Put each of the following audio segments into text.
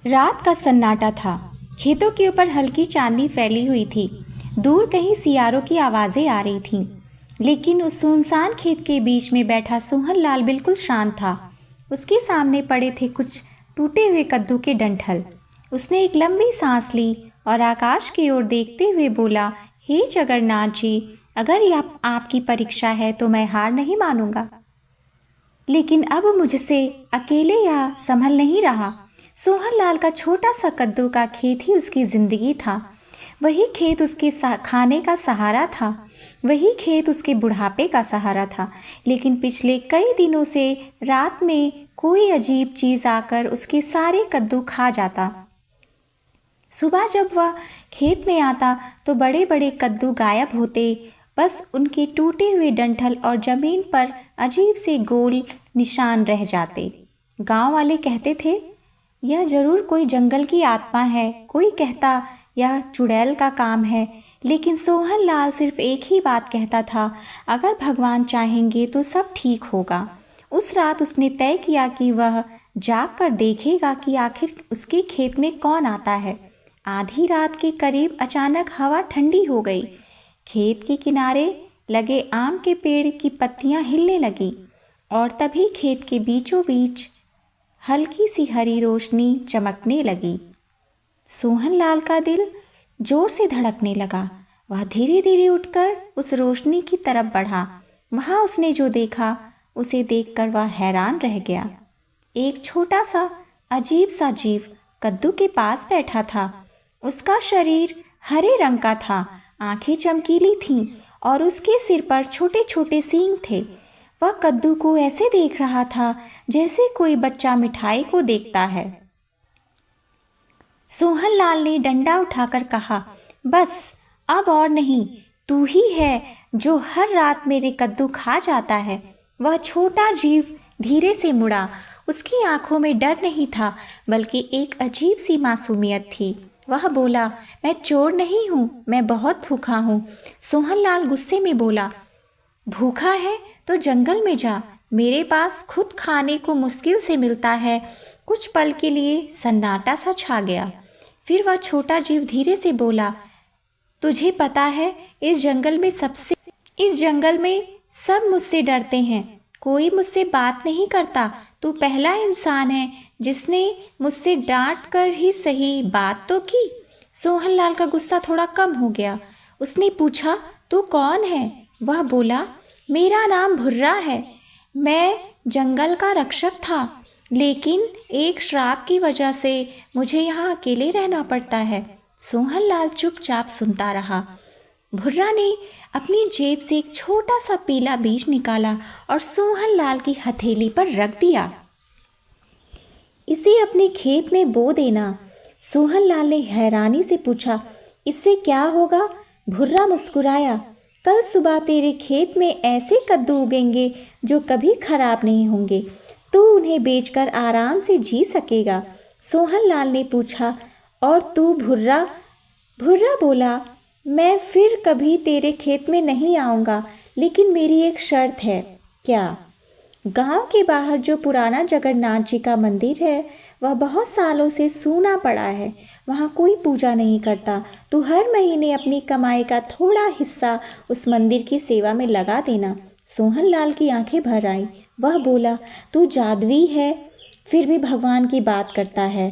रात का सन्नाटा था। खेतों के ऊपर हल्की चांदी फैली हुई थी। दूर कहीं सियारों की आवाज़ें आ रही थीं। लेकिन उस सुनसान खेत के बीच में बैठा सोहन लाल बिल्कुल शांत था। उसके सामने पड़े थे कुछ टूटे हुए कद्दू के डंठल। उसने एक लंबी सांस ली और आकाश की ओर देखते हुए बोला, हे जगन्नाथ जी, अगर यह आपकी परीक्षा है तो मैं हार नहीं मानूंगा। लेकिन अब मुझसे अकेले यह संभल नहीं रहा। सोहन लाल का छोटा सा कद्दू का खेत ही उसकी जिंदगी था। वही खेत उसके खाने का सहारा था। वही खेत उसके बुढ़ापे का सहारा था। लेकिन पिछले कई दिनों से रात में कोई अजीब चीज आकर उसके सारे कद्दू खा जाता। सुबह जब वह खेत में आता तो बड़े बड़े कद्दू गायब होते। बस उनके टूटे हुए डंठल और जमीन पर अजीब से गोल निशान रह जाते। गांव वाले कहते थे, यह जरूर कोई जंगल की आत्मा है। कोई कहता यह चुड़ैल का काम है। लेकिन सोहन लाल सिर्फ एक ही बात कहता था, अगर भगवान चाहेंगे तो सब ठीक होगा। उस रात उसने तय किया कि वह जाग कर देखेगा कि आखिर उसके खेत में कौन आता है। आधी रात के करीब अचानक हवा ठंडी हो गई। खेत के किनारे लगे आम के पेड़ की पत्तियां हिलने लगी और तभी खेत के बीचों बीच हल्की सी हरी रोशनी चमकने लगी। सोहन लाल का दिल जोर से धड़कने लगा। वह धीरे धीरे उठकर उस रोशनी की तरफ बढ़ा। वहां उसने जो देखा उसे देखकर वह हैरान रह गया। एक छोटा सा अजीब सा जीव कद्दू के पास बैठा था। उसका शरीर हरे रंग का था, आंखें चमकीली थीं और उसके सिर पर छोटे छोटे सींग थे। वह कद्दू को ऐसे देख रहा था जैसे कोई बच्चा मिठाई को देखता है। सोहन लाल ने डंडा उठाकर कहा, बस अब और नहीं, तू ही है जो हर रात मेरे कद्दू खा जाता है। वह छोटा जीव धीरे से मुड़ा। उसकी आंखों में डर नहीं था बल्कि एक अजीब सी मासूमियत थी। वह बोला, मैं चोर नहीं हूँ, मैं बहुत भूखा हूँ। सोहन लाल गुस्से में बोला, भूखा है तो जंगल में जा, मेरे पास खुद खाने को मुश्किल से मिलता है। कुछ पल के लिए सन्नाटा सा छा गया। फिर वह छोटा जीव धीरे से बोला, तुझे पता है इस जंगल में सब मुझसे डरते हैं। कोई मुझसे बात नहीं करता। तू पहला इंसान है जिसने मुझसे डांट कर ही सही बात तो की। सोहन लाल का गुस्सा थोड़ा कम हो गया। उसने पूछा, तू कौन है? वह बोला, मेरा नाम भुर्रा है। मैं जंगल का रक्षक था, लेकिन एक श्राप की वजह से मुझे यहाँ अकेले रहना पड़ता है। सोहन लाल चुपचाप सुनता रहा। भुर्रा ने अपनी जेब से एक छोटा सा पीला बीज निकाला और सोहन लाल की हथेली पर रख दिया। इसे अपने खेत में बो देना। सोहन लाल ने हैरानी से पूछा, इससे क्या होगा? भुर्रा मुस्कुराया, कल सुबह तेरे खेत में ऐसे कद्दू उगेंगे जो कभी खराब नहीं होंगे। तू उन्हें बेचकर आराम से जी सकेगा। सोहन लाल ने पूछा, और तू भुर्रा? भुर्रा बोला, मैं फिर कभी तेरे खेत में नहीं आऊँगा, लेकिन मेरी एक शर्त है। क्या? गांव के बाहर जो पुराना जगन्नाथ जी का मंदिर है वह बहुत सालों से सूना पड़ा है। वहाँ कोई पूजा नहीं करता। तू हर महीने अपनी कमाई का थोड़ा हिस्सा उस मंदिर की सेवा में लगा देना। सोहन लाल की आंखें भर आईं। वह बोला, तू जादुई है, फिर भी भगवान की बात करता है।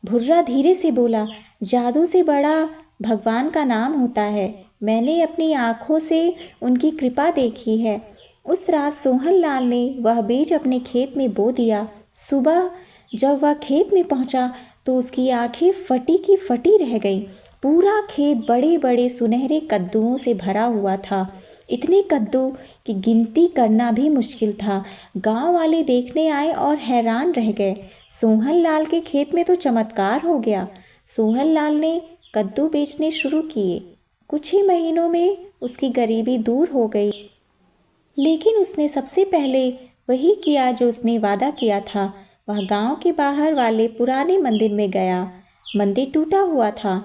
भुर्रा धीरे से बोला, जादू से बड़ा भगवान का नाम होता है। मैंने अपनी आँखों से उनकी कृपा देखी है। उस रात सोहन लाल ने वह बीज अपने खेत में बो दिया। सुबह जब वह खेत में पहुंचा तो उसकी आंखें फटी की फटी रह गईं। पूरा खेत बड़े बड़े सुनहरे कद्दुओं से भरा हुआ था। इतने कद्दू की गिनती करना भी मुश्किल था। गांव वाले देखने आए और हैरान रह गए। सोहन लाल के खेत में तो चमत्कार हो गया। सोहन लाल ने कद्दू बेचने शुरू किए। कुछ ही महीनों में उसकी गरीबी दूर हो गई। लेकिन उसने सबसे पहले वही किया जो उसने वादा किया था। वह गांव के बाहर वाले पुराने मंदिर में गया। मंदिर टूटा हुआ था,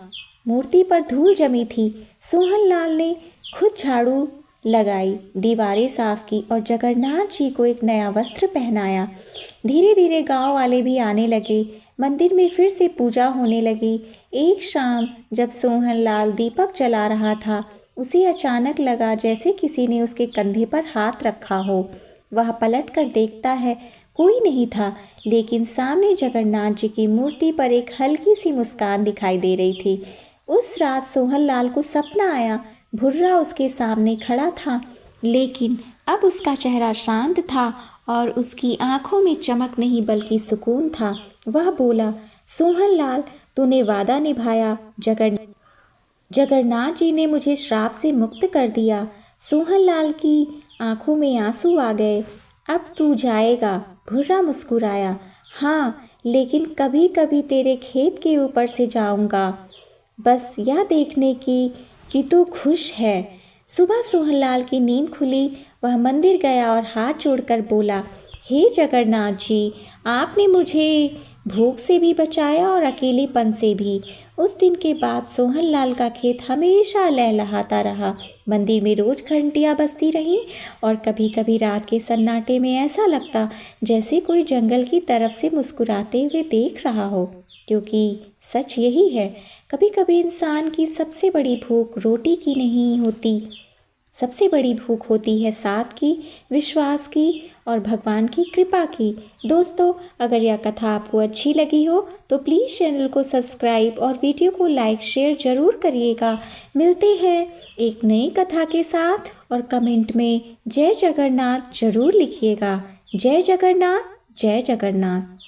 मूर्ति पर धूल जमी थी। सोहन लाल ने खुद झाड़ू लगाई, दीवारें साफ की और जगन्नाथ जी को एक नया वस्त्र पहनाया। धीरे धीरे गांव वाले भी आने लगे। मंदिर में फिर से पूजा होने लगी। एक शाम जब सोहनलाल दीपक जला रहा था, उसे अचानक लगा जैसे किसी ने उसके कंधे पर हाथ रखा हो। वह पलट कर देखता है, कोई नहीं था, लेकिन सामने जगन्नाथ जी की मूर्ति पर एक हल्की सी मुस्कान दिखाई दे रही थी। उस रात सोहनलाल को सपना आया, भुर्रा उसके सामने खड़ा था, लेकिन अब उसका चेहरा शांत था और उसकी आंखों में चमक नहीं बल्कि सुकून था। वह बोला, सोहनलाल, तूने वादा निभाया। जगन्नाथ जी ने मुझे श्राप से मुक्त कर दिया। सोहनलाल की आंखों में आंसू आ गए। अब तू जाएगा? भुर्रा मुस्कुराया। हाँ, लेकिन कभी कभी तेरे खेत के ऊपर से जाऊंगा, बस यह देखने की कि तू खुश है। सुबह सोहनलाल की नींद खुली। वह मंदिर गया और हाथ जोड़कर बोला, हे जगन्नाथ जी, आपने मुझे भूख से भी बचाया और अकेलेपन से भी। उस दिन के बाद सोहनलाल का खेत हमेशा लहलहाता रहा। मंदिर में रोज घंटियाँ बजती रहीं और कभी कभी रात के सन्नाटे में ऐसा लगता जैसे कोई जंगल की तरफ से मुस्कुराते हुए देख रहा हो। क्योंकि सच यही है, कभी कभी इंसान की सबसे बड़ी भूख रोटी की नहीं होती, सबसे बड़ी भूख होती है साथ की, विश्वास की और भगवान की कृपा की। दोस्तों, अगर यह कथा आपको अच्छी लगी हो तो प्लीज़ चैनल को सब्सक्राइब और वीडियो को लाइक शेयर ज़रूर करिएगा। मिलते हैं एक नई कथा के साथ और कमेंट में जय जगन्नाथ ज़रूर लिखिएगा। जय जगन्नाथ, जय जगन्नाथ।